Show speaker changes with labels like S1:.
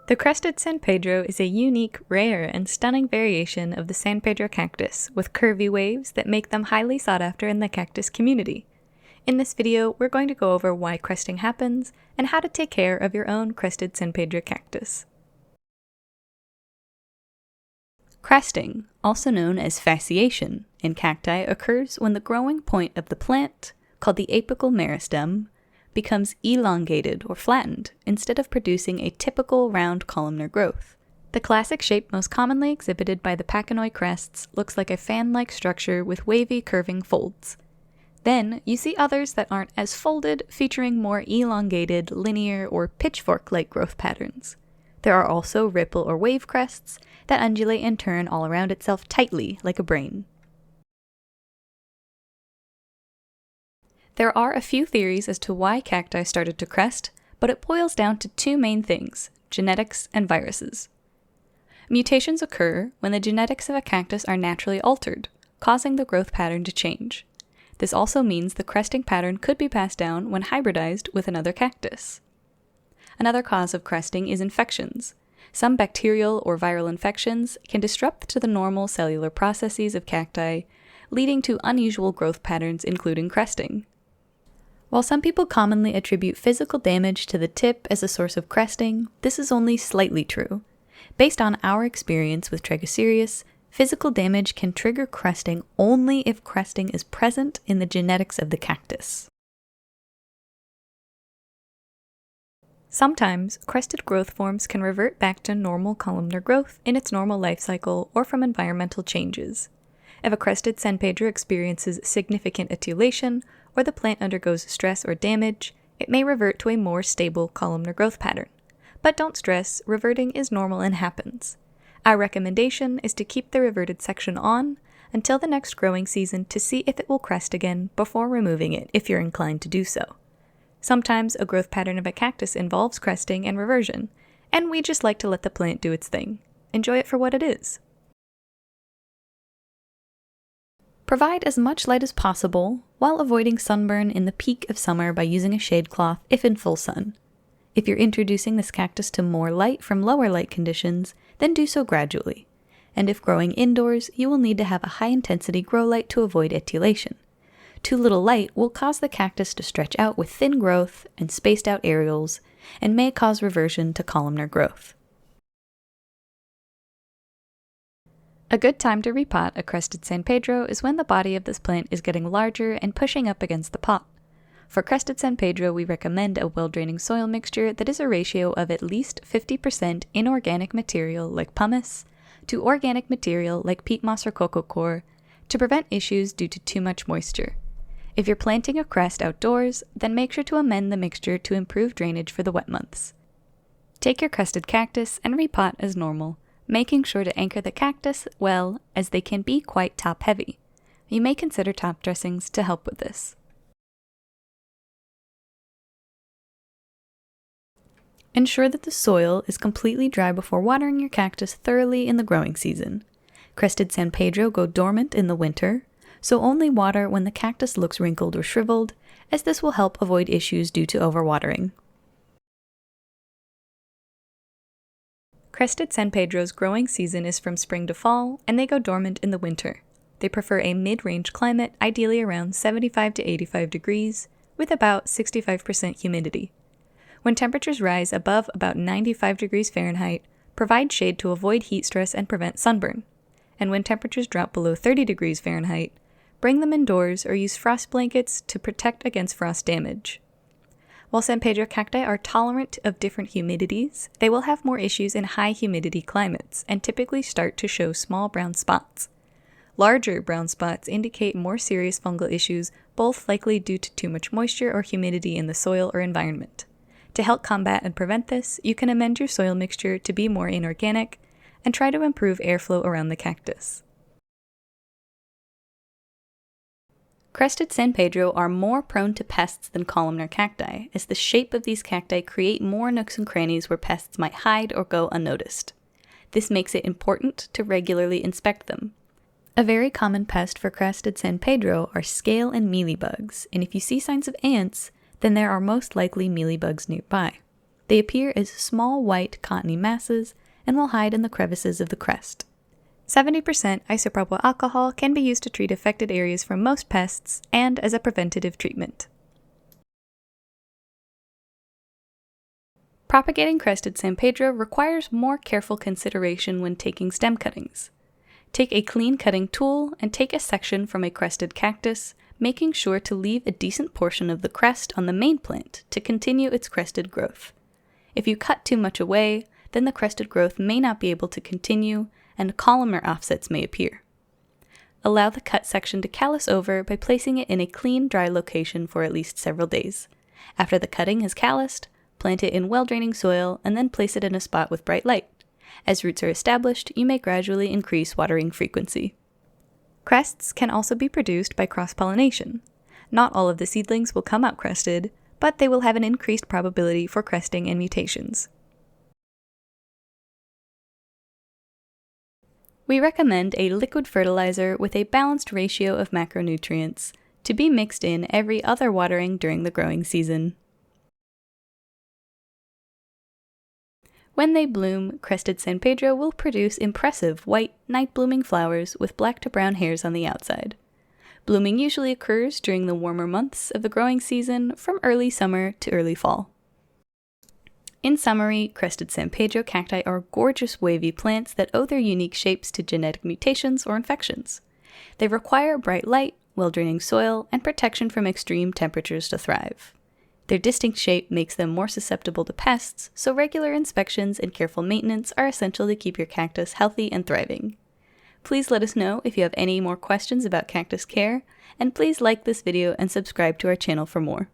S1: The Crested San Pedro is a unique, rare, and stunning variation of the San Pedro cactus with curvy waves that make them highly sought after in the cactus community. In this video, we're going to go over why cresting happens and how to take care of your own Crested San Pedro cactus. Cresting, also known as fasciation, in cacti occurs when the growing point of the plant, called the apical meristem, becomes elongated or flattened instead of producing a typical round columnar growth. The classic shape most commonly exhibited by the pachanoi crests looks like a fan-like structure with wavy curving folds. Then you see others that aren't as folded, featuring more elongated, linear, or pitchfork-like growth patterns. There are also ripple or wave crests that undulate and turn all around itself tightly like a brain. There are a few theories as to why cacti started to crest, but it boils down to two main things: genetics and viruses. Mutations occur when the genetics of a cactus are naturally altered, causing the growth pattern to change. This also means the cresting pattern could be passed down when hybridized with another cactus. Another cause of cresting is infections. Some bacterial or viral infections can disrupt to the normal cellular processes of cacti, leading to unusual growth patterns including cresting. While some people commonly attribute physical damage to the tip as a source of cresting, this is only slightly true. Based on our experience with Trichocereus, physical damage can trigger cresting only if cresting is present in the genetics of the cactus. Sometimes, crested growth forms can revert back to normal columnar growth in its normal life cycle or from environmental changes. If a Crested San Pedro experiences significant etiolation, or the plant undergoes stress or damage, it may revert to a more stable columnar growth pattern. But don't stress, reverting is normal and happens. Our recommendation is to keep the reverted section on until the next growing season to see if it will crest again before removing it if you're inclined to do so. Sometimes a growth pattern of a cactus involves cresting and reversion, and we just like to let the plant do its thing. Enjoy it for what it is. Provide as much light as possible while avoiding sunburn in the peak of summer by using a shade cloth if in full sun. If you're introducing this cactus to more light from lower light conditions, then do so gradually. And if growing indoors, you will need to have a high-intensity grow light to avoid etiolation. Too little light will cause the cactus to stretch out with thin growth and spaced out areoles, and may cause reversion to columnar growth. A good time to repot a Crested San Pedro is when the body of this plant is getting larger and pushing up against the pot. For Crested San Pedro, we recommend a well-draining soil mixture that is a ratio of at least 50% inorganic material like pumice to organic material like peat moss or coco coir to prevent issues due to too much moisture. If you're planting a crest outdoors, then make sure to amend the mixture to improve drainage for the wet months. Take your crested cactus and repot as normal, making sure to anchor the cactus well, as they can be quite top-heavy. You may consider top dressings to help with this. Ensure that the soil is completely dry before watering your cactus thoroughly in the growing season. Crested San Pedro go dormant in the winter, so only water when the cactus looks wrinkled or shriveled, as this will help avoid issues due to overwatering. Crested San Pedro's growing season is from spring to fall, and they go dormant in the winter. They prefer a mid-range climate, ideally around 75 to 85 degrees, with about 65% humidity. When temperatures rise above about 95 degrees Fahrenheit, provide shade to avoid heat stress and prevent sunburn. And when temperatures drop below 30 degrees Fahrenheit, bring them indoors or use frost blankets to protect against frost damage. While San Pedro cacti are tolerant of different humidities, they will have more issues in high humidity climates and typically start to show small brown spots. Larger brown spots indicate more serious fungal issues, both likely due to too much moisture or humidity in the soil or environment. To help combat and prevent this, you can amend your soil mixture to be more inorganic and try to improve airflow around the cactus. Crested San Pedro are more prone to pests than columnar cacti, as the shape of these cacti create more nooks and crannies where pests might hide or go unnoticed. This makes it important to regularly inspect them. A very common pest for Crested San Pedro are scale and mealybugs, and if you see signs of ants, then there are most likely mealybugs nearby. They appear as small white cottony masses and will hide in the crevices of the crest. 70% isopropyl alcohol can be used to treat affected areas from most pests and as a preventative treatment. Propagating Crested San Pedro requires more careful consideration when taking stem cuttings. Take a clean cutting tool and take a section from a crested cactus, making sure to leave a decent portion of the crest on the main plant to continue its crested growth. If you cut too much away, then the crested growth may not be able to continue, and columnar offsets may appear. Allow the cut section to callus over by placing it in a clean, dry location for at least several days. After the cutting has calloused, plant it in well-draining soil and then place it in a spot with bright light. As roots are established, you may gradually increase watering frequency. Crests can also be produced by cross-pollination. Not all of the seedlings will come out crested, but they will have an increased probability for cresting and mutations. We recommend a liquid fertilizer with a balanced ratio of macronutrients to be mixed in every other watering during the growing season. When they bloom, Crested San Pedro will produce impressive white, night-blooming flowers with black to brown hairs on the outside. Blooming usually occurs during the warmer months of the growing season from early summer to early fall. In summary, Crested San Pedro cacti are gorgeous wavy plants that owe their unique shapes to genetic mutations or infections. They require bright light, well-draining soil, and protection from extreme temperatures to thrive. Their distinct shape makes them more susceptible to pests, so regular inspections and careful maintenance are essential to keep your cactus healthy and thriving. Please let us know if you have any more questions about cactus care, and please like this video and subscribe to our channel for more.